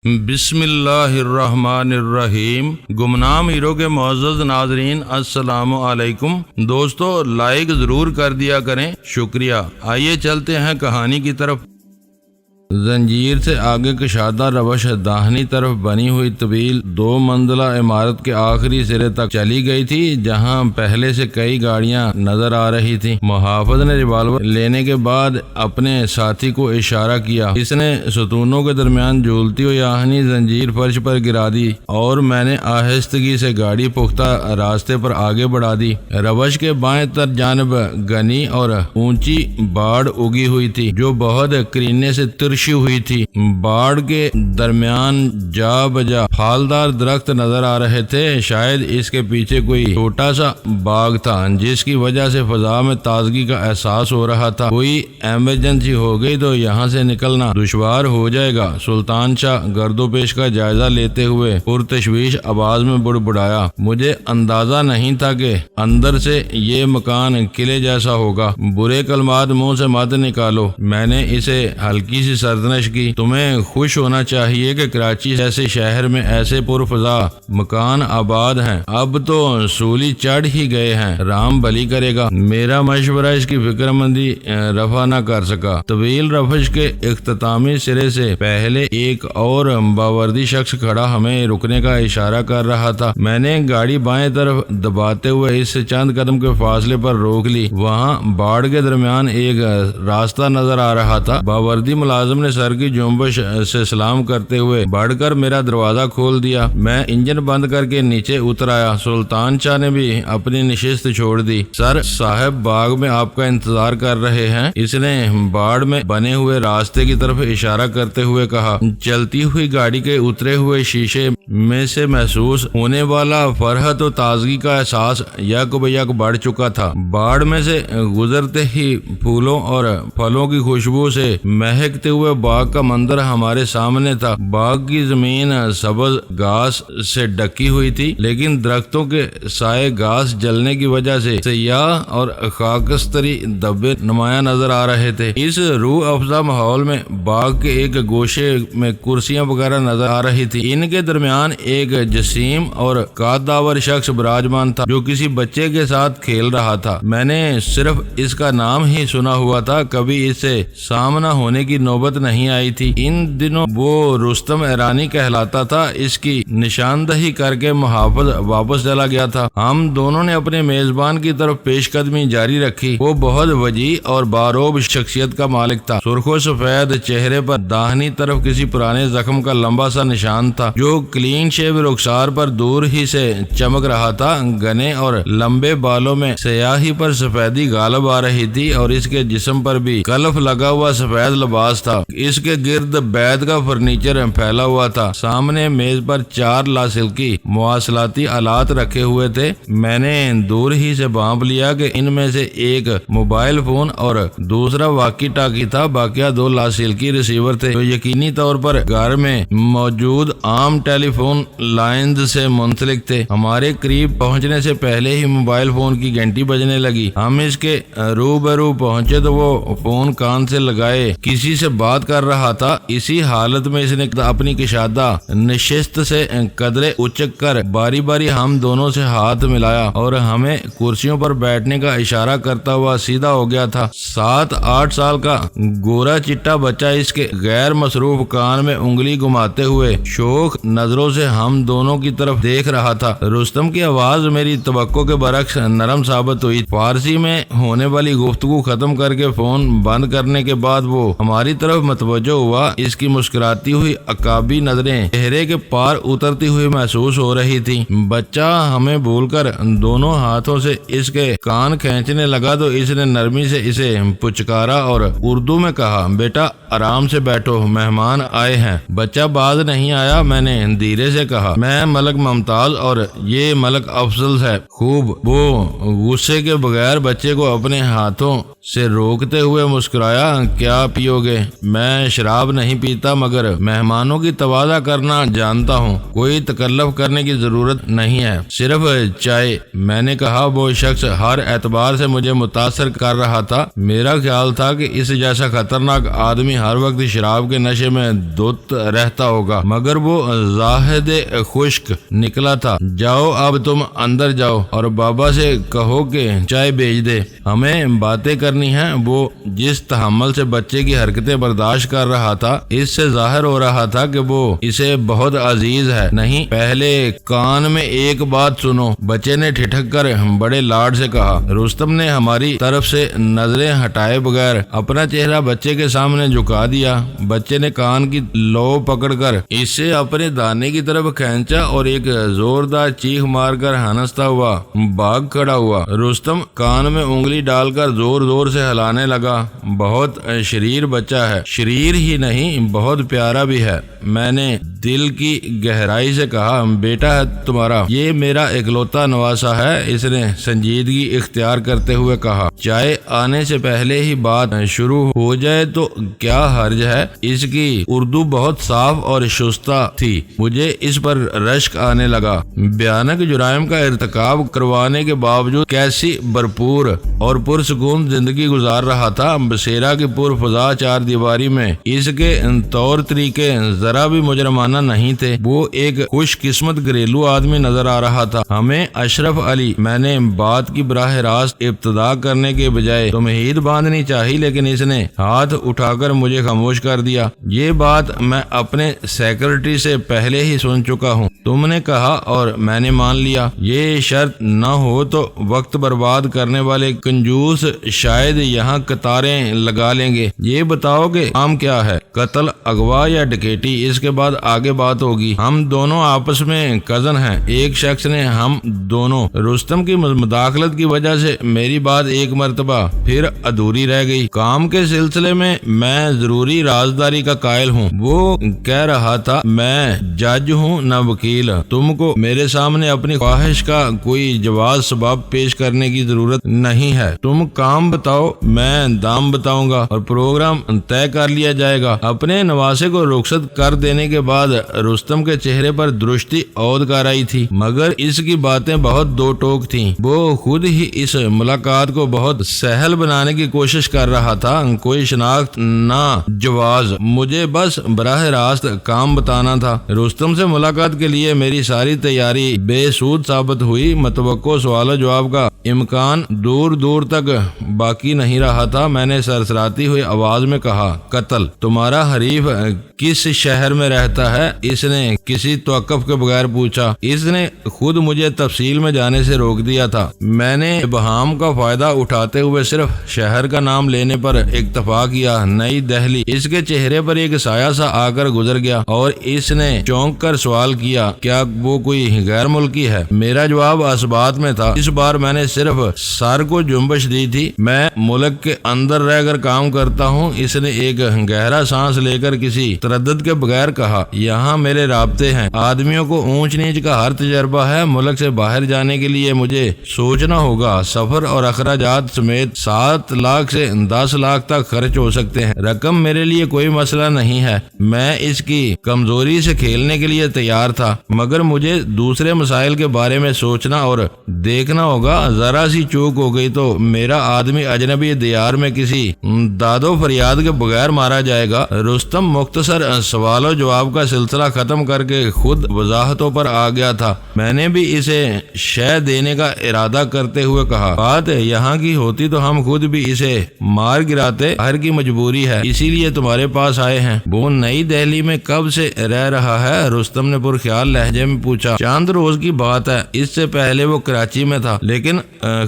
بسم اللہ الرحمن الرحیم۔ گمنام ہیرو کے معزز ناظرین السلام علیکم۔ دوستو لائک ضرور کر دیا کریں، شکریہ۔ آئیے چلتے ہیں کہانی کی طرف۔ زنجیر سے آگے کشادہ روش داہنی طرف بنی ہوئی طویل 2 منزلہ عمارت کے آخری سرے تک چلی گئی تھی، جہاں پہلے سے کئی گاڑیاں نظر آ رہی تھی۔ محافظ نے ریوالور لینے کے بعد اپنے ساتھی کو اشارہ کیا۔ اس نے ستونوں کے درمیان جھولتی ہوئی آہنی زنجیر فرش پر گرا دی اور میں نے آہستگی سے گاڑی پختہ راستے پر آگے بڑھا دی۔ روش کے بائیں تر جانب گھنی اور اونچی باڑ اگی ہوئی تھی، جو بہت کرینے سے ترشی ہوئی تھی۔ باڑ کے درمیان جا بجا پھالدار درخت نظر آ رہے تھے۔ شاید اس کے پیچھے کوئی چھوٹا سا باغ تھا، جس کی وجہ سے فضا میں تازگی کا احساس ہو رہا تھا۔ کوئی ایمرجنسی ہو گئی تو یہاں سے نکلنا دشوار ہو جائے گا، سلطان شاہ گرد و پیش کا جائزہ لیتے ہوئے پرتشویش آواز میں بڑبڑایا۔ مجھے اندازہ نہیں تھا کہ اندر سے یہ مکان قلعے جیسا ہوگا۔ برے کلمات منہ سے مت نکالو، میں نے اسے ہلکی سی سرزنش کی۔ تمہیں خوش ہونا چاہیے کہ کراچی جیسے شہر میں ایسے پرفضا مکان آباد ہیں۔ اب تو سولی چڑھ ہی گئے ہیں، رام بھلی کرے گا۔ میرا مشورہ اس کی فکر مندی رفع نہ کر سکا۔ طویل رفش کے اختتامی سرے سے پہلے ایک اور باوردی شخص کھڑا ہمیں رکنے کا اشارہ کر رہا تھا۔ میں نے گاڑی بائیں طرف دباتے ہوئے اس سے چند قدم کے فاصلے پر روک لی۔ وہاں باڑ کے درمیان ایک راستہ نظر آ رہا تھا۔ باوردی ملازم نے سر کی جنبش سے سلام کرتے ہوئے بڑھ کر میرا دروازہ کھول دیا۔ میں انجن بند کر کے نیچے اتر آیا۔ سلطان شاہ نے بھی اپنی نشست چھوڑ دی۔ سر صاحب باغ میں آپ کا انتظار کر رہے ہیں، اس نے باڑ میں بنے ہوئے راستے کی طرف اشارہ کرتے ہوئے کہا۔ چلتی ہوئی گاڑی کے اترے ہوئے شیشے میں سے محسوس ہونے والا فرحت و تازگی کا احساس یک بہ یک بڑھ چکا تھا۔ باڑ میں سے گزرتے ہی پھولوں اور پھلوں کی خوشبو سے مہکتے ہوئے باغ کا منظر ہمارے سامنے تھا۔ باغ کی زمین سبز گھاس سے ڈکی ہوئی تھی، لیکن درختوں کے سائے گھاس جلنے کی وجہ سے سیاہ اور خاکستری دھبے نمایاں نظر آ رہے تھے۔ اس روح افزا ماحول میں باغ کے ایک گوشے میں کرسیاں وغیرہ نظر آ رہی تھی۔ ان کے درمیان ایک جسیم اور قدداور شخص براجمان تھا، جو کسی بچے کے ساتھ کھیل رہا تھا۔ میں نے صرف اس کا نام ہی سنا ہوا تھا، کبھی اس سے سامنا ہونے کی نوبت نہیں آئی تھی۔ ان دنوں وہ رستم ایرانی کہلاتا تھا۔ اس کی نشاندہی کر کے محافظ واپس چلا گیا تھا۔ ہم دونوں نے اپنے میزبان کی طرف پیش قدمی جاری رکھی۔ وہ بہت وجیح اور باروب شخصیت کا مالک تھا۔ سرخ و سفید چہرے پر داہنی طرف کسی پرانے زخم کا لمبا سا نشان تھا، جو کلین شیو رخسار پر دور ہی سے چمک رہا تھا۔ گھنے اور لمبے بالوں میں سیاہی پر سفیدی غالب آ رہی تھی، اور اس کے جسم پر بھی کلف لگا ہوا سفید لباس تھا۔ اس کے گرد بیت کا فرنیچر پھیلا ہوا تھا۔ سامنے میز پر 4 لاسلکی مواصلاتی آلات رکھے ہوئے تھے۔ میں نے دور ہی سے بھانپ لیا کہ ان میں سے ایک موبائل فون اور دوسرا واکی ٹاکی تھا۔ باقیہ 2 لاسلکی ریسیور تھے، جو یقینی طور پر گھر میں موجود عام ٹیلی فون لائنز سے منسلک تھے۔ ہمارے قریب پہنچنے سے پہلے ہی موبائل فون کی گھنٹی بجنے لگی۔ ہم اس کے روبرو پہنچے تو وہ فون کان سے لگائے کسی سے بات کر رہا تھا۔ اسی حالت میں اس نے اپنی کشادہ نشست سے قدرے اچک کر باری باری ہم دونوں سے ہاتھ ملایا اور ہمیں کرسیوں پر بیٹھنے کا اشارہ کرتا ہوا سیدھا ہو گیا تھا۔ 7-8 سال کا گورا چٹا بچہ اس کے غیر مصروف کان میں انگلی گھماتے ہوئے شوق نظروں سے ہم دونوں کی طرف دیکھ رہا تھا۔ رستم کی آواز میری توقع کے برعکس نرم ثابت ہوئی۔ فارسی میں ہونے والی گفتگو ختم کر کے فون بند کرنے کے بعد وہ ہماری طرف متوجہ ہوا۔ اس کی مسکراتی ہوئی عقابی نظریں چہرے کے پار اترتی ہوئی محسوس ہو رہی تھی۔ بچہ ہمیں بھول کر دونوں ہاتھوں سے اس کے کان کھینچنے لگا تو اس نے نرمی سے اسے پچکارا اور اردو میں کہا، بیٹا آرام سے بیٹھو، مہمان آئے ہیں۔ بچہ باز نہیں آیا۔ میں نے دھیرے دھیرے سے کہا، میں ملک ممتاز اور یہ ملک افضل ہے۔ خوب۔ وہ غصے کے بغیر بچے کو اپنے ہاتھوں سے روکتے ہوئے مسکرایا، کیا پیو گے؟ میں شراب نہیں پیتا مگر مہمانوں کی تواضع کرنا جانتا ہوں، کوئی تکلف کرنے کی ضرورت نہیں ہے، صرف چائے۔ میں نے کہا، وہ شخص ہر اعتبار سے مجھے متاثر کر رہا تھا۔ میرا خیال تھا کہ اس جیسا خطرناک آدمی ہر وقت شراب کے نشے میں دھت رہتا ہوگا، مگر وہ زاہد خشک نکلا تھا۔ جاؤ اب تم اندر جاؤ اور بابا سے کہو کہ چائے بھیج دے، ہمیں باتیں کرنی ہیں۔ وہ جس تحمل سے بچے کی حرکتیں برداشت کر رہا تھا، اس سے ظاہر ہو رہا تھا کہ وہ اسے بہت عزیز ہے۔ نہیں، پہلے کان میں ایک بات سنو، بچے نے ٹھٹک کر بڑے لاڈ سے کہا۔ رستم نے ہماری طرف سے نظریں ہٹائے بغیر اپنا چہرہ بچے کے سامنے جھکا دیا۔ بچے نے کان کی لو پکڑ کر اسے اپنے دانے کی طرف کھینچا اور ایک زوردار چیخ مار کر ہنستا ہوا بھاگ کھڑا ہوا۔ رستم کان میں انگلی ڈال کر زور زور سے ہلانے لگا۔ بہت شریر بچہ ہے، شریر ہی نہیں بہت پیارا بھی ہے۔ میں نے دل کی گہرائی سے کہا، بیٹا ہے تمہارا، یہ میرا اکلوتا نواسا ہے، اس نے سنجیدگی اختیار کرتے ہوئے کہا۔ چائے آنے سے پہلے ہی بات شروع ہو جائے تو کیا حرج ہے؟ اس کی اردو بہت صاف اور شستہ تھی، مجھے اس پر رشک آنے لگا۔ بھیانک جرائم کا ارتکاب کروانے کے باوجود کیسی بھرپور اور پرسکون زندگی گزار رہا تھا۔ بسیرا کی پرفضا چار دیواری میں اس کے طور طریقے ذرا بھی مجرمانہ نہیں تھے۔ وہ ایک خوش قسمت گھریلو آدمی نظر آ رہا تھا۔ ہمیں اشرف علی، میں نے بات کی براہ راست ابتدا کرنے کے بجائے تمہید باندھنی چاہی، لیکن اس نے ہاتھ اٹھا کر مجھے خاموش کر دیا۔ یہ بات میں اپنے سیکرٹری سے پہلے ہی سن چکا ہوں، تم نے کہا اور میں نے مان لیا۔ یہ شرط نہ ہو تو وقت برباد کرنے والے کنجوس شاید یہاں قطاریں لگا لیں گے۔ یہ بتاؤ کہ کام کیا ہے، قتل، اغوا یا ڈکیٹی؟ اس کے بعد آگے بات ہوگی۔ ہم دونوں آپس میں کزن ہیں، ایک شخص نے ہم دونوں۔ رستم کی مداخلت کی وجہ سے میری بات ایک مرتبہ پھر ادھوری رہ گئی۔ کام کے سلسلے میں میں ضروری رازداری کا قائل ہوں۔ وہ کہہ رہا تھا، میں جج ہوں نہ وکیل، تم کو میرے سامنے اپنی خواہش کا کوئی جواز سبب پیش کرنے کی ضرورت نہیں ہے۔ تم کام بتاؤ، میں دام بتاؤں گا اور پروگرام طے کر لیا جائے گا۔ اپنے نواسے کو رخصت کر دینے کے بعد رستم کے چہرے پر درشتی عود کر آئی تھی، مگر اس کی باتیں بہت دو ٹوک تھیں۔ وہ خود ہی اس ملاقات کو بہت سہل بنانے کی کوشش کر رہا تھا۔ کوئی شناخت نہ جواز، مجھے بس براہ راست کام بتانا تھا۔ رستم سے ملاقات کے لیے میری ساری تیاری بے سود ثابت ہوئی۔ متوقع سوال و جواب کا امکان دور دور تک باقی نہیں رہا تھا۔ میں نے سرسراتی ہوئی آواز میں کہا، قتل، تمہارا حریف کس شہر میں رہتا ہے؟ اس نے کسی توقف کے بغیر پوچھا۔ اس نے خود مجھے تفصیل میں جانے سے روک دیا تھا۔ میں نے ابہام کا فائدہ اٹھاتے ہوئے صرف شہر کا نام لینے پر اکتفا کیا، نئی دہلی۔ اس کے چہرے پر ایک سایہ سا آ کر گزر گیا اور اس نے چونک کر سوال کیا، کیا وہ کوئی غیر ملکی ہے؟ میرا جواب اثبات میں تھا۔ اس بار میں نے صرف سر کو جنبش دی تھی۔ میں ملک کے اندر رہ کر کام کرتا ہوں۔ اس نے ایک گہرا سانس لے کر کسی تردد کے بغیر کہا، یہاں میرے رابطے ہیں، آدمیوں کو اونچ نیچ کا ہر تجربہ ہے۔ ملک سے باہر جانے کے لیے مجھے سوچنا ہوگا، سفر اور اخراجات سمیت 7 لاکھ سے 10 لاکھ تک خرچ ہو سکتے ہیں۔ رقم میرے لیے کوئی مسئلہ نہیں ہے، میں اس کی کمزوری سے کھیلنے کے لیے تیار تھا، مگر مجھے دوسرے مسائل کے بارے میں سوچنا اور دیکھنا ہوگا۔ ذرا سی چوک ہو گئی تو میرا آدمی اجنبی دیار میں کسی داد و فریاد کے بغیر مارا جائے گا۔ رستم مختصر سوال و جواب کا سلسلہ ختم کر کے خود وضاحتوں پر آ گیا تھا۔ میں نے بھی اسے شے دینے کا ارادہ کرتے ہوئے کہا، بات یہاں کی ہوتی تو ہم خود بھی اسے مار گراتے، ہر کی مجبوری ہے، اسی لیے تمہارے پاس آئے ہیں۔ وہ نئی دہلی میں کب سے رہ رہا ہے؟ رستم نے پرخیال لہجے میں پوچھا۔ چاند روز کی بات ہے، اس سے پہلے وہ کراچی میں تھا، لیکن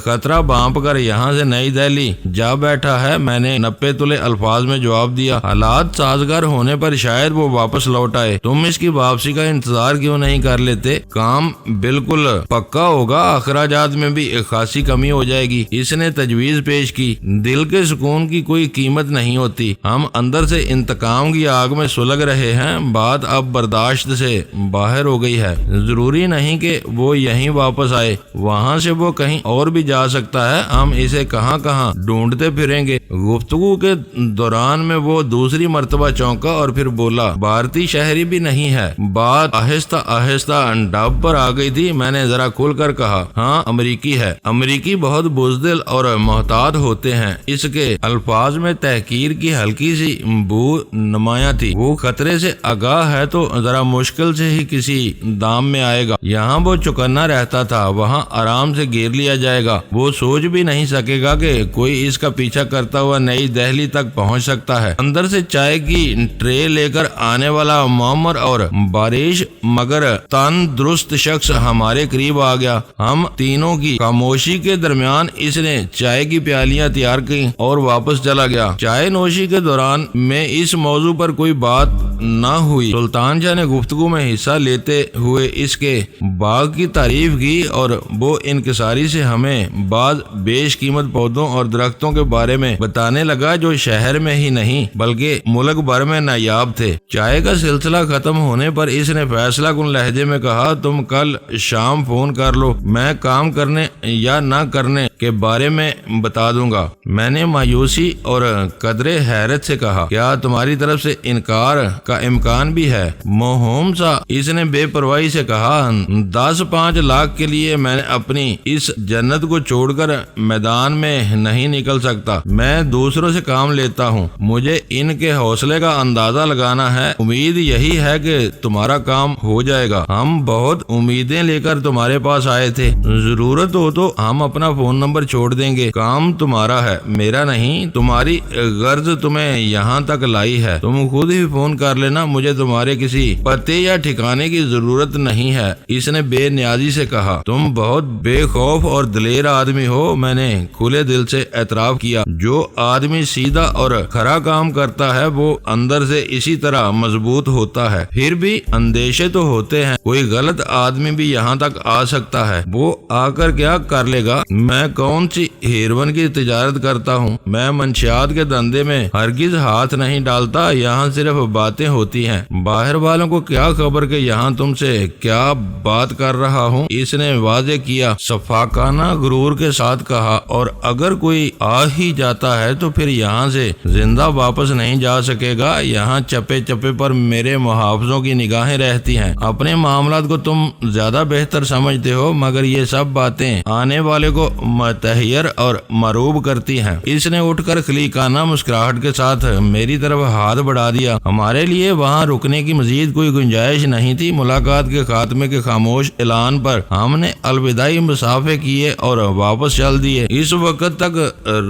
خطرہ بانپ کر یہاں سے نئی دہلی جا بیٹھا ہے۔ میں نے 90 تلے الفاظ میں جواب دیا۔ حالات سازگار ہونے پر شاید وہ واپس لوٹ آئے۔ تم اس کی واپسی کا انتظار کیوں نہیں کر لیتے؟ کام بالکل پکا ہوگا، اخراجات میں بھی ایک خاصی کمی ہو جائے گی۔ اس نے تجویز پیش کی۔ دل کے سکون کی کوئی قیمت نہیں ہوتی، ہم اندر سے انتقام کی آگ میں سلگ رہے ہیں۔ بات اب برداشت سے باہر ہو گئی ہے، ضروری نہیں کہ وہ یہیں واپس آئے، وہاں سے وہ کہیں اور بھی جا سکتا ہے، ہم اسے کہاں کہاں ڈھونڈتے پھریں گے۔ گفتگو کے دوران میں وہ دوسری مرتبہ چونکا اور پھر بولا، بھارتی شہری بھی نہیں ہے۔ بات آہستہ آہستہ ڈب پر آ گئی تھی۔ میں نے ذرا کھل کر کہا، ہاں امریکی ہے۔ امریکی بہت بزدل اور محتاط ہوتے ہیں۔ اس کے الفاظ میں تحقیر کی ہلکی سی بو نمایاں تھی۔ وہ خطرے سے آگاہ ہے تو ذرا مشکل سے ہی کسی دام میں آئے گا۔ یہاں وہ چوکنا رہتا تھا، وہاں آرام سے گھیر لیا جائے گا۔ وہ سوچ بھی نہیں سکے گا کہ کوئی اس کا پیچھا کرتا ہوا نئی دہلی تک پہنچ سکتا ہے۔ اندر سے چائے کی ٹرے لے کر آنے والا معمر اور بارش مگر تندرست شخص ہمارے قریب آ گیا۔ ہم تینوں کی خاموشی کے درمیان اس نے چائے کی پیالیاں تیار کی اور واپس چلا گیا۔ چائے نوشی کے دوران میں اس موضوع پر کوئی بات نہ ہوئی۔ سلطان شاہ نے گفتگو میں حصہ لیتے ہوئے اس کے باغ کی تعریف کی اور وہ انکساری سے ہمیں بعض بیش قیمت پودوں اور درختوں کے بارے میں بتانے لگا جو شہر میں ہی نہیں بلکہ ملک بھر میں نایاب تھے۔ چائے کا سلسلہ ختم ہونے پر اس نے فیصلہ کن لہجے میں کہا، تم کل شام فون کر لو، میں کام کرنے یا نہ کرنے کے بارے میں بتا دوں گا۔ میں نے مایوسی اور قدرے حیرت سے کہا، کیا تمہاری طرف سے انکار کا امکان بھی ہے؟ موہوم سا اس نے بے پرواہی سے کہا، 10-5 لاکھ کے لیے میں اپنی اس جنت کو چھوڑ کر میدان میں نہیں نکل سکتا۔ میں دوسروں سے کام لیتا ہوں، مجھے ان کے حوصلے کا اندازہ لگانا ہے۔ امید یہی ہے کہ تمہارا کام ہو جائے گا۔ ہم بہت امیدیں لے کر تمہارے پاس آئے تھے، ضرورت ہو تو ہم اپنا فون نمبر چھوڑ دیں گے۔ کام تمہارا ہے، میرا نہیں۔ تمہاری غرض تمہیں یہاں تک لائی ہے، تم خود ہی فون کر لینا، مجھے تمہارے کسی پتے یا ٹھکانے کی ضرورت نہیں ہے۔ اس نے بے نیازی سے کہا، تم بہت بے خوف اور دلیر آدمی ہو۔ میں نے کھلے دل سے اعتراف کیا، جو آدمی سیدھا اور کھرا کام کرتا ہے وہ اندر سے اسی طرح مضبوط ہوتا ہے۔ پھر بھی اندیشے تو ہوتے ہیں، کوئی غلط آدمی بھی یہاں تک آ سکتا ہے، وہ آ کر کیا کر لے گا؟ میں کون سی ہیروئن کی تجارت کرتا ہوں؟ میں منشیات کے دھندے میں ہرگز ہاتھ نہیں ڈالتا، یہاں صرف باتیں ہوتی ہیں۔ باہر والوں کو کیا خبر کہ یہاں تم سے کیا بات کر رہا ہوں؟ اس نے واضح کیا، شفاقانہ غرور کے ساتھ کہا، اور اگر کوئی آ ہی جاتا ہے تو پھر یہاں سے زندہ واپس نہیں جا سکے گا۔ یہاں چپے چپے پر میرے محافظوں کی نگاہیں رہتی ہیں۔ اپنے معاملات کو تم زیادہ بہتر سمجھتے ہو، مگر یہ سب باتیں آنے والے کو متحیر اور مروب کرتی ہیں۔ اس نے اٹھ کر خلیقانہ مسکراہٹ کے ساتھ میری طرف ہاتھ بڑھا دیا۔ ہمارے لیے وہاں رکنے کی مزید کوئی گنجائش نہیں تھی۔ ملاقات کے خاتمے کے خاموش اعلان پر ہم نے الوداعی مسافے کیے اور واپس چل دیے۔ اس وقت تک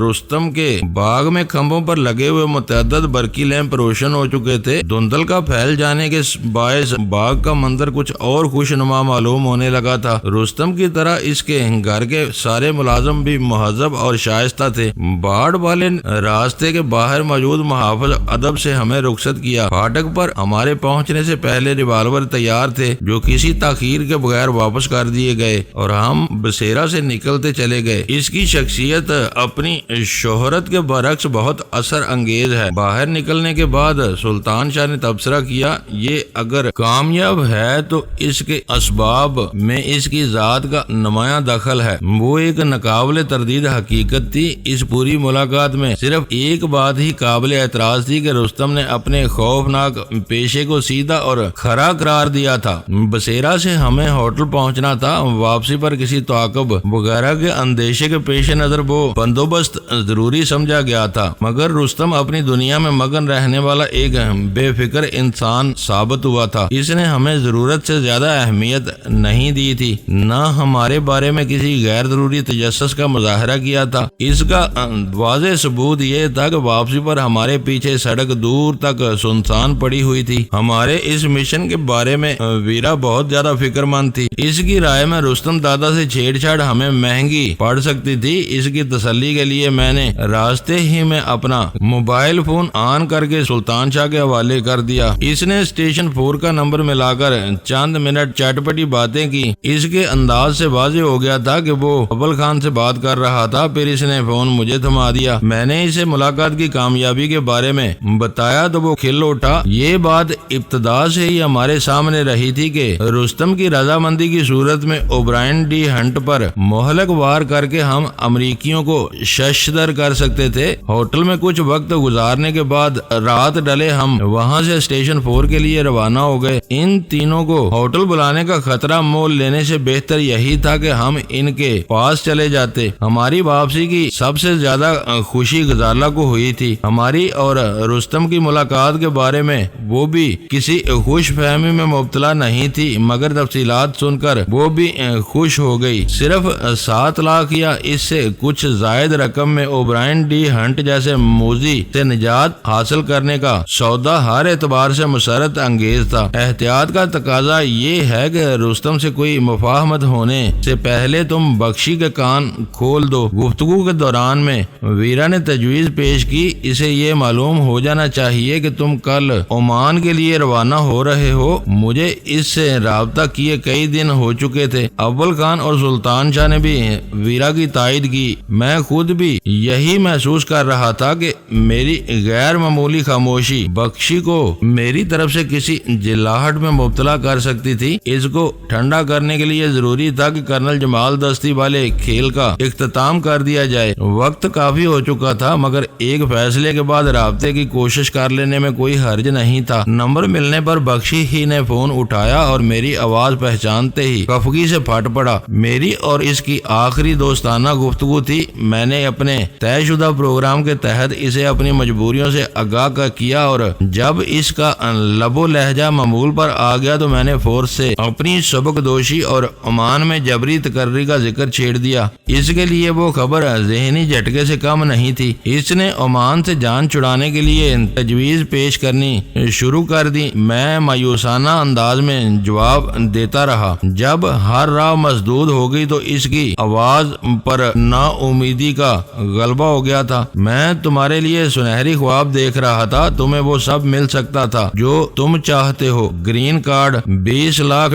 رستم کے باغ میں کھمبوں پر لگے ہوئے متعدد برقی لیمپ روشن ہو چکے تھے۔ دھندل کا پھیل جانے کے باعث باغ کا منظر کچھ اور خوشنما معلوم ہونے لگا تھا۔ رستم کی طرح اس کے گھر کے سارے ملازم بھی مہذب اور شائستہ تھے۔ باڑ والے راستے کے باہر موجود محافظ ادب سے ہمیں رخصت کیا۔ پھاٹک پر ہمارے پہنچنے سے پہلے ریوالور تیار تھے جو کسی تاخیر کے بغیر واپس کر دیے گئے اور ہم بسیرا سے نکلتے چلے گئے۔ اس کی شخصیت اپنی شہرت کے برعکس بہت اثر انگیز ہے۔ باہر نکلنے کے بعد سلطان شاہ نے تبصرہ کیا، یہ اگر کامیاب ہے تو اس کے اسباب میں اس کی ذات کا نمایاں دخل ہے۔ وہ ایک ناقابل تردید حقیقت تھی۔ اس پوری ملاقات میں صرف ایک بات ہی قابل اعتراض تھی کہ رستم نے اپنے خوفناک پیشے کو سیدھا اور کھرا قرار دیا تھا۔ بسیرا سے ہمیں ہوٹل پہنچنا تھا۔ واپسی پر کسی تعاقب وغیرہ کے اندیشے کے پیش نظر وہ بندوبست ضروری سمجھا گیا تھا، مگر رستم اپنی دنیا میں مگن رہنے والا ایک بے فکر انسان ثابت ہوا تھا۔ اس نے ہمیں ضرورت سے زیادہ اہمیت نہیں دی تھی، نہ ہمارے بارے میں کسی غیر ضروری تجسس حرص کا مظاہرہ کیا تھا۔ اس کا واضح ثبوت یہ تھا کہ واپسی پر ہمارے پیچھے سڑک دور تک سنسان پڑی ہوئی تھی۔ ہمارے اس مشن کے بارے میں ویرا بہت زیادہ فکر مند تھی۔ اس کی رائے میں رستم دادا سے چھیڑ چھاڑ ہمیں مہنگی پڑ سکتی تھی۔ اس کی تسلی کے لیے میں نے راستے ہی میں اپنا موبائل فون آن کر کے سلطان شاہ کے حوالے کر دیا۔ اس نے اسٹیشن 4 کا نمبر ملا کر چند منٹ چٹپٹی باتیں کی۔ اس کے انداز سے واضح ہو گیا تھا کہ وہ ابل خان سے بات کر رہا تھا۔ پھر اس نے فون مجھے تھما دیا۔ میں نے اسے ملاقات کی کامیابی کے بارے میں بتایا تو وہ کھل اٹھا۔ یہ بات ابتدا سے ہی ہمارے سامنے رہی تھی کہ رستم کی رضامندی کی صورت میں اوبرائن ڈی ہنٹ پر مہلک وار کر کے ہم امریکیوں کو ششدر کر سکتے تھے۔ ہوٹل میں کچھ وقت گزارنے کے بعد رات ڈلے ہم وہاں سے اسٹیشن 4 کے لیے روانہ ہو گئے۔ ان تینوں کو ہوٹل بلانے کا خطرہ مول لینے سے بہتر یہی تھا کہ ہم ان کے پاس چلے جاتے۔ ہماری واپسی کی سب سے زیادہ خوشی غزالہ کو ہوئی تھی۔ ہماری اور رستم کی ملاقات کے بارے میں وہ بھی کسی خوش فہمی میں مبتلا نہیں تھی، مگر تفصیلات سن کر وہ بھی خوش ہو گئی۔ صرف 7 لاکھ یا اس سے کچھ زائد رقم میں اوبرائن ڈی ہنٹ جیسے موذی سے نجات حاصل کرنے کا سودا ہر اعتبار سے مسرت انگیز تھا۔ احتیاط کا تقاضا یہ ہے کہ رستم سے کوئی مفاہمت ہونے سے پہلے تم بخشی کے کان کھول دو۔ گفتگو کے دوران میں ویرا نے تجویز پیش کی، اسے یہ معلوم ہو جانا چاہیے کہ تم کل عمان کے لیے روانہ ہو رہے ہو۔ مجھے اس سے رابطہ کیے کئی دن ہو چکے تھے۔ اول خان اور سلطان شاہ نے بھی ویرا کی تائید کی۔ میں خود بھی یہی محسوس کر رہا تھا کہ میری غیر معمولی خاموشی بخشی کو میری طرف سے کسی جلاہٹ میں مبتلا کر سکتی تھی۔ اس کو ٹھنڈا کرنے کے لیے ضروری تھا کہ کرنل جمال دستی والے کھیل کا اختتام کر دیا جائے۔ وقت کافی ہو چکا تھا، مگر ایک فیصلے کے بعد رابطے کی کوشش کر لینے میں کوئی حرج نہیں تھا۔ نمبر ملنے پر بخشی ہی نے فون اٹھایا اور میری آواز پہچانتے ہی خفگی سے پھٹ پڑا۔ میری اور اس کی آخری دوستانہ گفتگو تھی۔ میں نے اپنے طے شدہ پروگرام کے تحت اسے اپنی مجبوریوں سے آگاہ کیا اور جب اس کا لب و لہجہ معمول پر آ گیا تو میں نے فورس سے اپنی سبق دوشی اور عمان میں جبری تقرری کا ذکر چھیڑ دیا۔ اس کے لیے وہ خبر ذہنی جھٹکے سے کم نہیں تھی۔ اس نے عمان سے جان چھڑانے کے لیے تجویز پیش کرنی شروع کر دی۔ میں مایوسانہ انداز میں جواب دیتا رہا۔ جب ہر راہ مسدود ہو گئی تو اس کی آواز پر نا امیدی کا غلبہ ہو گیا تھا۔ میں تمہارے لیے سنہری خواب دیکھ رہا تھا، تمہیں وہ سب مل سکتا تھا جو تم چاہتے ہو، گرین کارڈ، $20 لاکھ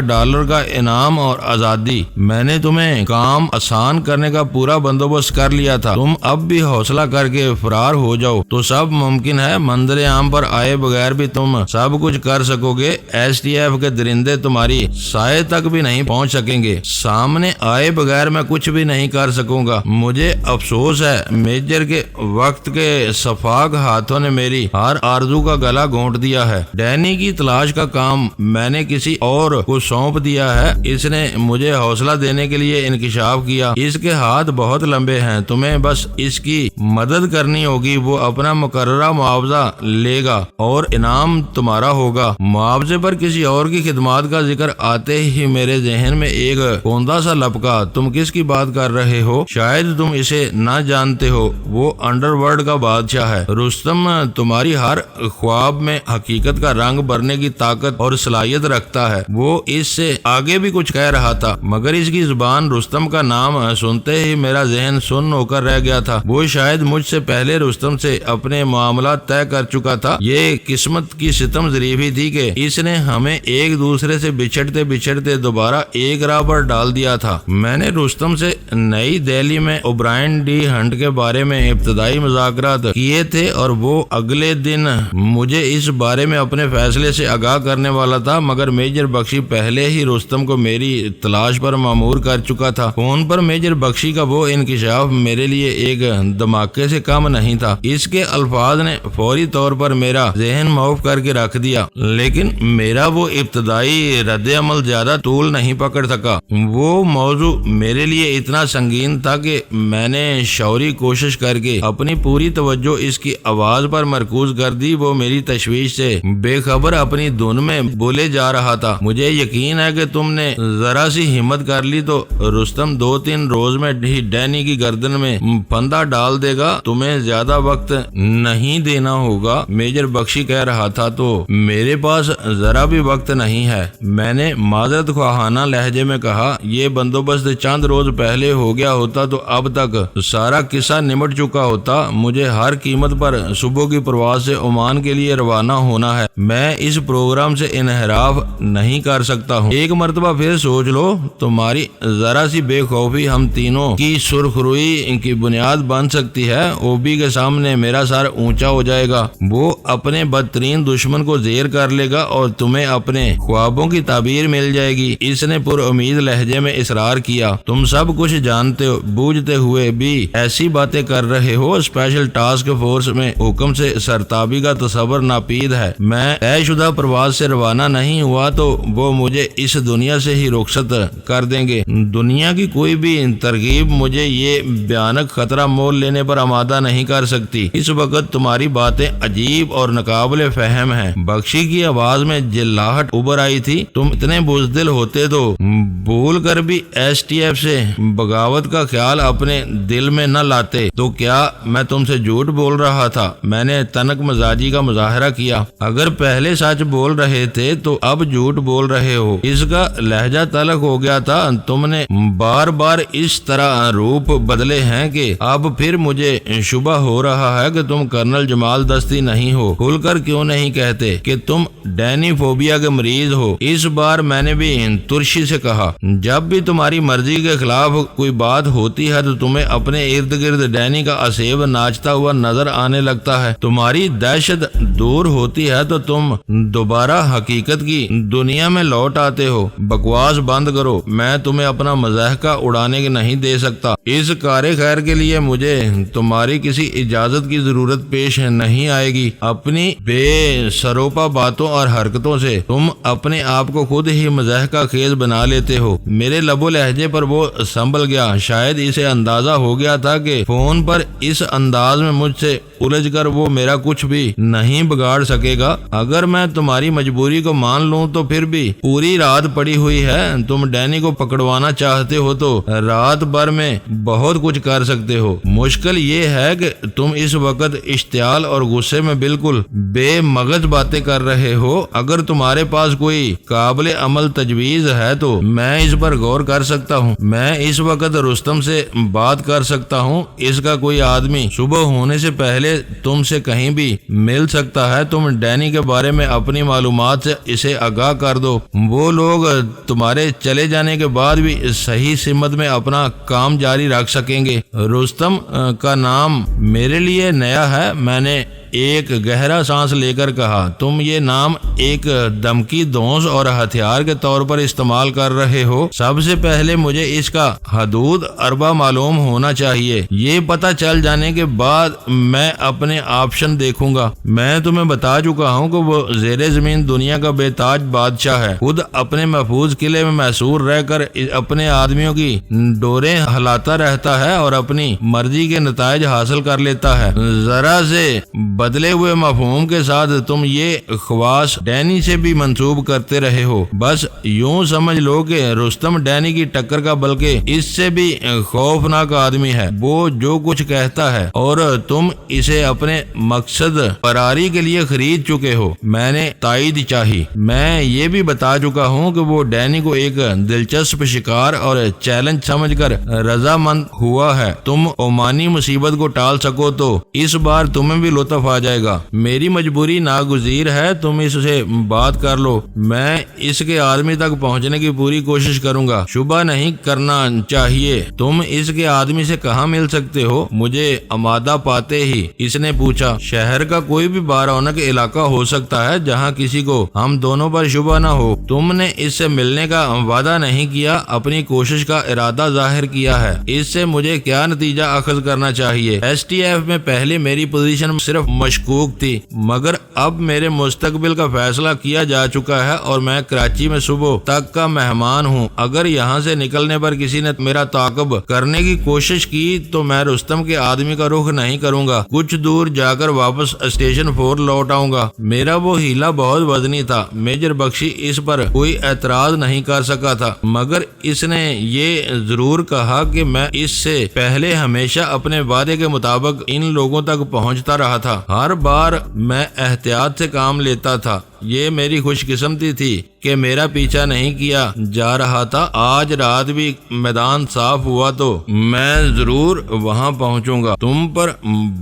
کا انعام اور آزادی۔ میں نے تمہیں کام آسان کرنے کا پورا بندوبست کر لیا تھا۔ تم اب بھی حوصلہ کر کے فرار ہو جاؤ تو سب ممکن ہے۔ منزل عام پر آئے بغیر بھی تم سب کچھ کر سکو گے۔ STF کے درندے تمہاری سائے تک بھی نہیں پہنچ سکیں گے۔ سامنے آئے بغیر میں کچھ بھی نہیں کر سکوں گا۔ مجھے افسوس ہے میجر کے وقت کے شفاق ہاتھوں نے میری ہر آرزو کا گلا گھونٹ دیا ہے۔ ڈینی کی تلاش کا کام میں نے کسی اور کو سونپ دیا ہے۔ اس نے مجھے حوصلہ دینے کے لیے انکشاف کیا۔ اس کے ہاتھ بہت لمبے ہیں، تمہیں بس اس کی مدد کرنی ہوگی۔ وہ اپنا مقررہ معاوضہ لے گا اور انعام تمہارا ہوگا۔ معاوضے پر کسی اور کی خدمات کا ذکر آتے ہی میرے ذہن میں ایک کوندا سا لپکا۔ تم کس کی بات کر رہے ہو؟ شاید تم اسے نہ جانتے ہو، وہ انڈر ورلڈ کا بادشاہ ہے۔ رستم تمہاری ہر خواب میں حقیقت کا رنگ بھرنے کی طاقت اور صلاحیت رکھتا ہے۔ وہ اس سے آگے بھی کچھ کہہ رہا تھا، مگر اس کی زبان رستم کا نام سنتے ہی میرا ذہن سن ہو کر رہ گیا تھا۔ وہ شاید مجھ سے پہلے رستم سے اپنے معاملات طے کر چکا تھا۔ یہ قسمت کی ستم ظریفی تھی کہ اس نے ہمیں ایک دوسرے سے بچھڑتے بچھڑتے دوبارہ ایک راہ پر ڈال دیا تھا۔ میں نے رستم سے نئی دہلی میں اوبرائن ڈی ہنٹ کے بارے میں ابتدائی مذاکرات کیے تھے اور وہ اگلے دن مجھے اس بارے میں اپنے فیصلے سے آگاہ کرنے والا تھا، مگر میجر بخشی پہلے ہی رستم کو میری تلاش پر مامور کر چکا تھا۔ فون پر میجر بخشی کا وہ انکشاف میرے لیے ایک دھماکے سے کم نہیں تھا۔ اس کے الفاظ نے فوری طور پر میرا ذہن معاف کر کے رکھ دیا، لیکن میرا وہ ابتدائی رد عمل زیادہ طول نہیں پکڑ سکا۔ وہ موضوع میرے لیے اتنا سنگین تھا کہ میں نے شعوری کوشش کر کے اپنی پوری توجہ اس کی آواز پر مرکوز کر دی۔ وہ میری تشویش سے بے خبر اپنی دھن میں بولے جا رہا تھا۔ مجھے یقین ہے کہ تم نے ذرا سی ہمت کر لی تو رستم 2-3 روز روز میں ہی ڈینی کی گردن میں پھندا ڈال دے گا۔ تمہیں زیادہ وقت نہیں دینا ہوگا، میجر بخشی کہہ رہا تھا، تو میرے پاس ذرا بھی وقت نہیں ہے۔ میں نے معذرت خواہانہ لہجے میں کہا، یہ بندوبست چند روز پہلے ہو گیا ہوتا تو اب تک سارا قصہ نمٹ چکا ہوتا۔ مجھے ہر قیمت پر صبح کی پرواز سے عمان کے لیے روانہ ہونا ہے۔ میں اس پروگرام سے انحراف نہیں کر سکتا ہوں۔ ایک مرتبہ پھر سوچ لو، تمہاری ذرا سی بے خوفی ہم تینوں کی سرخ روئی کی بنیاد بن سکتی ہے۔ اوبی کے سامنے میرا سر اونچا ہو جائے گا، وہ اپنے بدترین دشمن کو زیر کر لے گا اور تمہیں اپنے خوابوں کی تعبیر مل جائے گی۔ اس نے پر امید لہجے میں اصرار کیا، تم سب کچھ جانتے بوجھتے ہوئے بھی ایسی باتیں کر رہے ہو۔ اسپیشل ٹاسک فورس میں حکم سے سرتابی کا تصور ناپید ہے۔ میں طے شدہ پرواز سے روانہ نہیں ہوا تو وہ مجھے اس دنیا سے ہی رخصت کر دیں گے۔ دنیا کی کوئی بھی ترغیب مجھے یہ بھیانک خطرہ مول لینے پر آمادہ نہیں کر سکتی۔ اس وقت تمہاری باتیں عجیب اور ناقابل فہم ہیں۔ بخشی کی آواز میں جلاہٹ ابھر آئی تھی۔ تم اتنے بزدل ہوتے تو بھول کر بھی ایس ٹی ایف سے بغاوت کا خیال اپنے دل میں نہ لاتے۔ تو کیا میں تم سے جھوٹ بول رہا تھا؟ میں نے تنک مزاجی کا مظاہرہ کیا۔ اگر پہلے سچ بول رہے تھے تو اب جھوٹ بول رہے ہو۔ اس کا لہجہ تلخ ہو گیا تھا۔ تم نے بار بار اس طرح روپ بدلے ہیں کہ اب پھر مجھے شبہ ہو رہا ہے کہ تم کرنل جمال دستی نہیں ہو۔ کھل کر کیوں نہیں کہتے کہ تم ڈینی فوبیا کے مریض ہو؟ اس بار میں نے بھی ترشی سے کہا، جب بھی تمہاری مرضی کے خلاف کوئی بات ہوتی ہے تو تمہیں اپنے ارد گرد ڈینی کا اسیب ناچتا ہوا نظر آنے لگتا ہے۔ تمہاری دہشت دور ہوتی ہے تو تم دوبارہ حقیقت کی دنیا میں لوٹ آتے ہو۔ بکواس بند کرو، میں تمہیں اپنا مضحکہ اڑانے کے نہیں دے سکتا۔ اس کار خیر کے لیے مجھے تمہاری کسی اجازت کی ضرورت پیش نہیں آئے گی۔ اپنی بے سروپا باتوں اور حرکتوں سے تم اپنے آپ کو خود ہی مضحکہ خیز بنا لیتے ہو۔ میرے لب و لہجے پر وہ سنبھل گیا۔ شاید اسے اندازہ ہو گیا تھا کہ فون پر اس انداز میں مجھ سے الجھ کر وہ میرا کچھ بھی نہیں بگاڑ سکے گا۔ اگر میں تمہاری مجبوری کو مان لوں تو پھر بھی پوری رات پڑی ہوئی ہے۔ تم ڈینی کو پکڑوانا چاہتے ہو تو رات بھر میں بہت کچھ کر سکتے ہو۔ مشکل یہ ہے کہ تم اس وقت اشتعال اور غصے میں بالکل بے مغز باتیں کر رہے ہو۔ اگر تمہارے پاس کوئی قابل عمل تجویز ہے تو میں اس پر غور کر سکتا ہوں۔ میں اس وقت رستم سے بات کر سکتا ہوں۔ اس کا کوئی آدمی صبح ہونے سے پہلے تم سے کہیں بھی مل سکتا ہے۔ تم ڈینی کے بارے میں اپنی معلومات سے اسے آگاہ کر دو۔ وہ لوگ تمہارے چلے جانے کے بعد بھی صحیح سمت میں اپنا کام جاری رکھ سکیں گے۔ رستم کا نام میرے لیے نیا ہے، میں نے ایک گہرا سانس لے کر کہا۔ تم یہ نام ایک دھمکی دونس اور ہتھیار کے طور پر استعمال کر رہے ہو۔ سب سے پہلے مجھے اس کا حدود اربہ معلوم ہونا چاہیے۔ یہ پتہ چل جانے کے بعد میں اپنے آپشن دیکھوں گا۔ میں تمہیں بتا چکا ہوں کہ وہ زیر زمین دنیا کا بے تاج بادشاہ ہے۔ خود اپنے محفوظ قلعے میں محصور رہ کر اپنے آدمیوں کی ڈوریں ہلاتا رہتا ہے اور اپنی مرضی کے نتائج حاصل کر لیتا ہے۔ ذرا سے بدلے ہوئے مفہوم کے ساتھ تم یہ خواص ڈینی سے بھی منسوب کرتے رہے ہو۔ بس یوں سمجھ لو کہ رستم ڈینی کی ٹکر کا بلکہ اس سے بھی خوفناک آدمی ہے۔ وہ جو کچھ کہتا ہے اور تم اسے اپنے مقصد فراری کے لیے خرید چکے ہو۔ میں نے تائید چاہی۔ میں یہ بھی بتا چکا ہوں کہ وہ ڈینی کو ایک دلچسپ شکار اور چیلنج سمجھ کر رضامند ہوا ہے۔ تم عمانی مصیبت کو ٹال سکو تو اس بار تمہیں بھی لطف آ جائے گا۔ میری مجبوری ناگزیر ہے، تم اس سے بات کر لو۔ میں اس کے آدمی تک پہنچنے کی پوری کوشش کروں گا۔ شبہ نہیں کرنا چاہیے۔ تم اس کے آدمی سے کہاں مل سکتے ہو؟ مجھے آمادہ پاتے ہی اس نے پوچھا۔ شہر کا کوئی بھی بارونق علاقہ ہو سکتا ہے جہاں کسی کو ہم دونوں پر شبہ نہ ہو۔ تم نے اس سے ملنے کا وعدہ نہیں کیا، اپنی کوشش کا ارادہ ظاہر کیا ہے۔ اس سے مجھے کیا نتیجہ اخذ کرنا چاہیے؟ ایس ٹی ایف میں پہلے میری پوزیشن صرف مشکوک تھی، مگر اب میرے مستقبل کا فیصلہ کیا جا چکا ہے اور میں کراچی میں صبح تک کا مہمان ہوں۔ اگر یہاں سے نکلنے پر کسی نے میرا تعاقب کرنے کی کوشش کی تو میں رستم کے آدمی کا رخ نہیں کروں گا، کچھ دور جا کر واپس اسٹیشن 4 لوٹ آؤں گا۔ میرا وہ ہیلا بہت وزنی تھا، میجر بخشی اس پر کوئی اعتراض نہیں کر سکا تھا، مگر اس نے یہ ضرور کہا کہ میں اس سے پہلے ہمیشہ اپنے وعدے کے مطابق ان لوگوں تک پہنچتا رہا تھا، ہر بار میں احتیاط سے کام لیتا تھا۔ یہ میری خوش قسمتی تھی کہ میرا پیچھا نہیں کیا جا رہا تھا۔ آج رات بھی میدان صاف ہوا تو میں ضرور وہاں پہنچوں گا۔ تم پر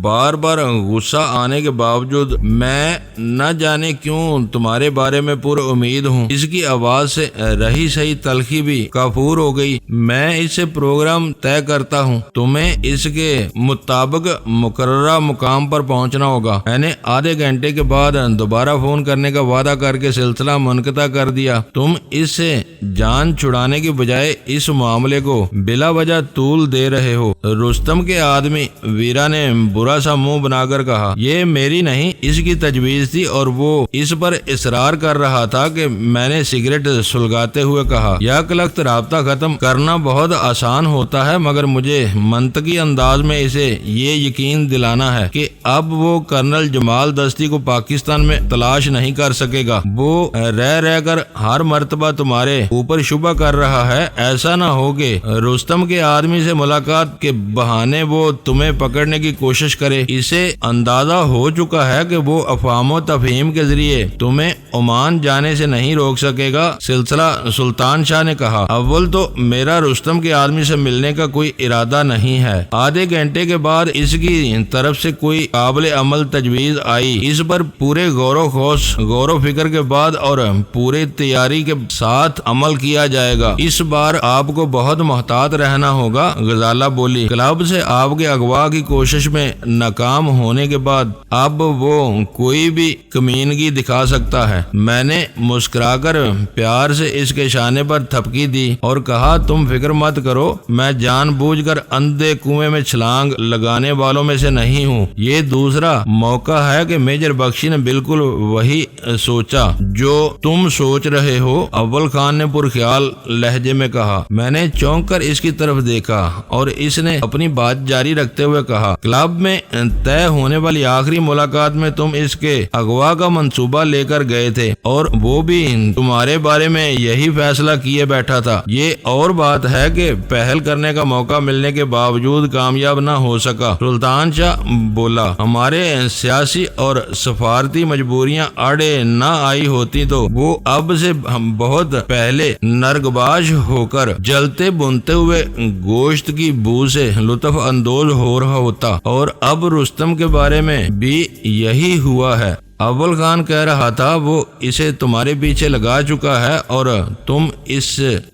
بار بار غصہ آنے کے باوجود میں نہ جانے کیوں تمہارے بارے میں پر امید ہوں۔ اس کی آواز سے رہی سہی تلخی بھی کافور ہو گئی۔ میں اس سے پروگرام طے کرتا ہوں، تمہیں اس کے مطابق مقررہ مقام پر پہنچنا ہوگا۔ میں نے آدھے گھنٹے کے بعد دوبارہ فون کرنے کا وعدہ کر کے سلسلہ منقطع کر دیا۔ تم اس سے جان چھڑانے کی بجائے اس معاملے کو بلا وجہ طول دے رہے ہو۔ رستم کے آدمی ویرا نے برا سا منہ بنا کر کہا، یہ میری نہیں، اس کی تجویز تھی اور وہ اس پر اصرار کر رہا تھا کہ میں نے سگریٹ سلگاتے ہوئے کہا، یک لخت رابطہ ختم کرنا بہت آسان ہوتا ہے، مگر مجھے منطقی انداز میں اسے یہ یقین دلانا ہے کہ اب وہ کرنل جمال دستی کو پاکستان میں تلاش نہیں کر سکے گا۔ وہ رہ کر ہر مرتبہ تمہارے اوپر شبہ کر رہا ہے، ایسا نہ ہو کہ رستم کے آدمی سے ملاقات کے بہانے وہ تمہیں پکڑنے کی کوشش کرے۔ اسے اندازہ ہو چکا ہے کہ وہ افہام و تفہیم کے ذریعے تمہیں عمان جانے سے نہیں روک سکے گا۔ سلسلہ سلطان شاہ نے کہا، اول تو میرا رستم کے آدمی سے ملنے کا کوئی ارادہ نہیں ہے۔ آدھے گھنٹے کے بعد اس کی طرف سے کوئی قابل عمل تجویز آئی، اس پر پورے غور و فکر کے بعد اور پورے تیاری کے ساتھ عمل کیا جائے گا۔ اس بار آپ کو بہت محتاط رہنا ہوگا۔ غزالہ بولی، کلب سے آپ کے اغوا کی کوشش میں ناکام ہونے کے بعد اب وہ کوئی بھی کمینگی دکھا سکتا ہے۔ میں نے مسکرا کر پیار سے اس کے شانے پر تھپکی دی اور کہا، تم فکر مت کرو، میں جان بوجھ کر اندھے کنویں میں چھلانگ لگانے والوں میں سے نہیں ہوں۔ یہ دوسرا موقع ہے کہ میجر بخشی نے بالکل وہی سوچا جو تم سوچ رہے ہو۔ اول خان نے پرخیال لہجے میں کہا۔ میں نے چونک کر اس کی طرف دیکھا اور اس نے اپنی بات جاری رکھتے ہوئے کہا، کلب میں طے ہونے والی آخری ملاقات میں تم اس کے اغوا کا منصوبہ لے کر گئے تھے اور وہ بھی تمہارے بارے میں یہی فیصلہ کیے بیٹھا تھا۔ یہ اور بات ہے کہ پہل کرنے کا موقع ملنے کے باوجود کامیاب نہ ہو سکا۔ سلطان شاہ بولا، ہمارے سیاسی اور سفارتی مجبوریاں آڑے نہ آئی ہوتی تو وہ اب سے بہت پہلے نرگباش ہو کر جلتے بنتے ہوئے گوشت کی بو سے لطف اندوز ہو رہا ہوتا، اور اب رستم کے بارے میں بھی یہی ہوا ہے۔ اول خان کہہ رہا تھا وہ اسے تمہارے پیچھے لگا چکا ہے اور تم اس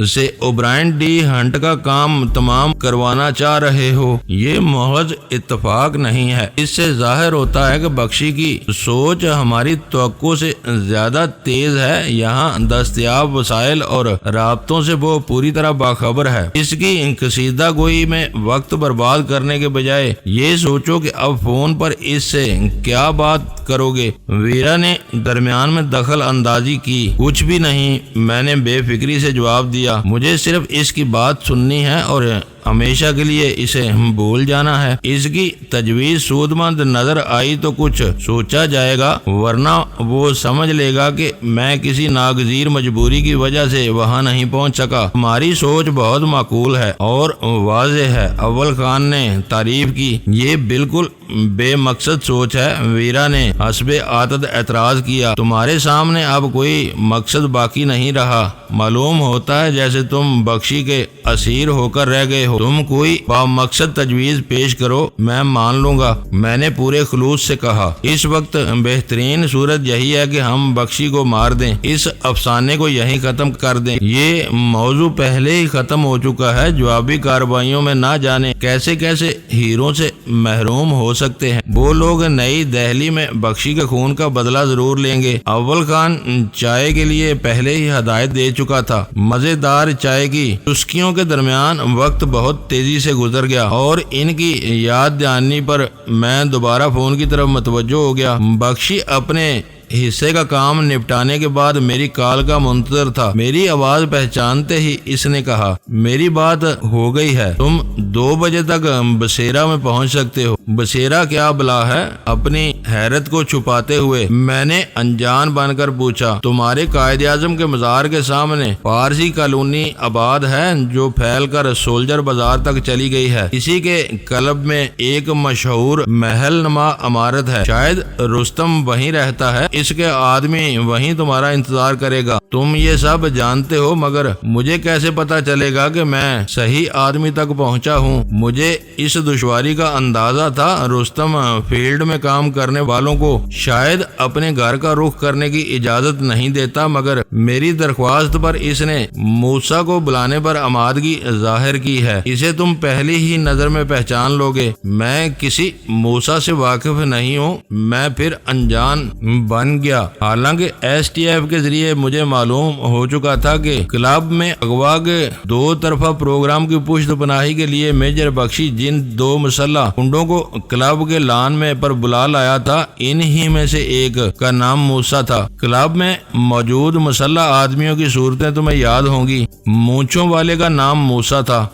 سے اوبرائن ڈی ہنٹ کا کام تمام کروانا چاہ رہے ہو۔ یہ محض اتفاق نہیں ہے، اس سے ظاہر ہوتا ہے کہ بخشی کی سوچ ہماری توقع سے زیادہ تیز ہے۔ یہاں دستیاب وسائل اور رابطوں سے وہ پوری طرح باخبر ہے۔ اس کی کشیدہ گوئی میں وقت برباد کرنے کے بجائے یہ سوچو کہ اب فون پر اس سے کیا بات کرو گے۔ ویرا نے درمیان میں دخل اندازی کی۔ کچھ بھی نہیں، میں نے بے فکری سے جواب دیا، مجھے صرف اس کی بات سننی ہے اور ہمیشہ کے لیے اسے بھول جانا ہے۔ اس کی تجویز سود مند نظر آئی تو کچھ سوچا جائے گا، ورنہ وہ سمجھ لے گا کہ میں کسی ناگزیر مجبوری کی وجہ سے وہاں نہیں پہنچ سکا۔ ہماری سوچ بہت معقول ہے اور واضح ہے، اول خان نے تعریف کی۔ یہ بالکل بے مقصد سوچ ہے، ویرا نے حسب عادت اعتراض کیا۔ تمہارے سامنے اب کوئی مقصد باقی نہیں رہا، معلوم ہوتا ہے جیسے تم بخشی کے اسیر ہو کر رہ گئے ہو۔ تم کوئی با مقصد تجویز پیش کرو، میں مان لوں گا، میں نے پورے خلوص سے کہا۔ اس وقت بہترین صورت یہی ہے کہ ہم بخشی کو مار دیں، اس افسانے کو یہیں ختم کر دیں۔ یہ موضوع پہلے ہی ختم ہو چکا ہے، جوابی کارروائیوں میں نہ جانے کیسے کیسے ہیروں سے محروم ہو سکتے ہیں۔ وہ لوگ نئی دہلی میں بخشی کے خون کا بدلہ ضرور لیں گے۔ اول خان چائے کے لیے پہلے ہی ہدایت دے چکا تھا۔ مزیدار چائے کی چسکیوں کے درمیان وقت بہت بہت تیزی سے گزر گیا اور ان کی یاد دہانی پر میں دوبارہ فون کی طرف متوجہ ہو گیا۔ بخشی اپنے حصے کا کام نپٹانے کے بعد میری کال کا منتظر تھا۔ میری آواز پہچانتے ہی اس نے کہا، میری بات ہو گئی ہے، تم 2 بجے تک بصیرہ میں پہنچ سکتے ہو۔ بصیرہ کیا بلا ہے؟ اپنی حیرت کو چھپاتے ہوئے میں نے انجان بن کر پوچھا۔ تمہارے قائد اعظم کے مزار کے سامنے پارسی کالونی آباد ہے جو پھیل کر سولجر بازار تک چلی گئی ہے۔ اسی کے کلب میں ایک مشہور محل نما عمارت ہے، شاید رستم وہیں رہتا ہے، اس کے آدمی وہیں تمہارا انتظار کرے گا۔ تم یہ سب جانتے ہو، مگر مجھے کیسے پتا چلے گا کہ میں صحیح آدمی تک پہنچا ہوں؟ مجھے اس دشواری کا اندازہ تھا۔ رستم فیلڈ میں کام کرنے والوں کو شاید اپنے گھر کا رخ کرنے کی اجازت نہیں دیتا، مگر میری درخواست پر اس نے موسیٰ کو بلانے پر آمادگی ظاہر کی ہے۔ اسے تم پہلی ہی نظر میں پہچان لوگے۔ میں کسی موسیٰ سے واقف نہیں ہوں۔ میں پھر انجان بن گیا، حالانکہ ایس ٹی ایف کے ذریعے مجھے معلوم ہو چکا تھا کہ کلب میں اغوا کے 2 طرفہ پروگرام کی پشت پناہی کے لیے میجر بخشی جن 2 مسلح گنڈوں کو کلب کے لان میں پر بلا لایا تھا، انہی میں سے ایک کا نام موسیٰ تھا۔ کلب میں موجود مسلح آدمیوں کی صورتیں تمہیں یاد ہوں گی۔ مونچھوں والے کا نام موسیٰ تھا۔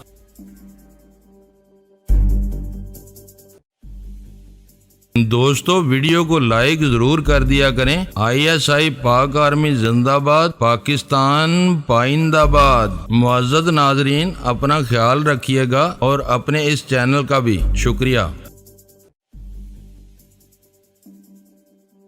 دوستو ویڈیو کو لائک ضرور کر دیا کریں۔ ISI پاک آرمی زندہ باد، پاکستان پائندہ باد۔ معزز ناظرین، اپنا خیال رکھیے گا اور اپنے اس چینل کا بھی شکریہ۔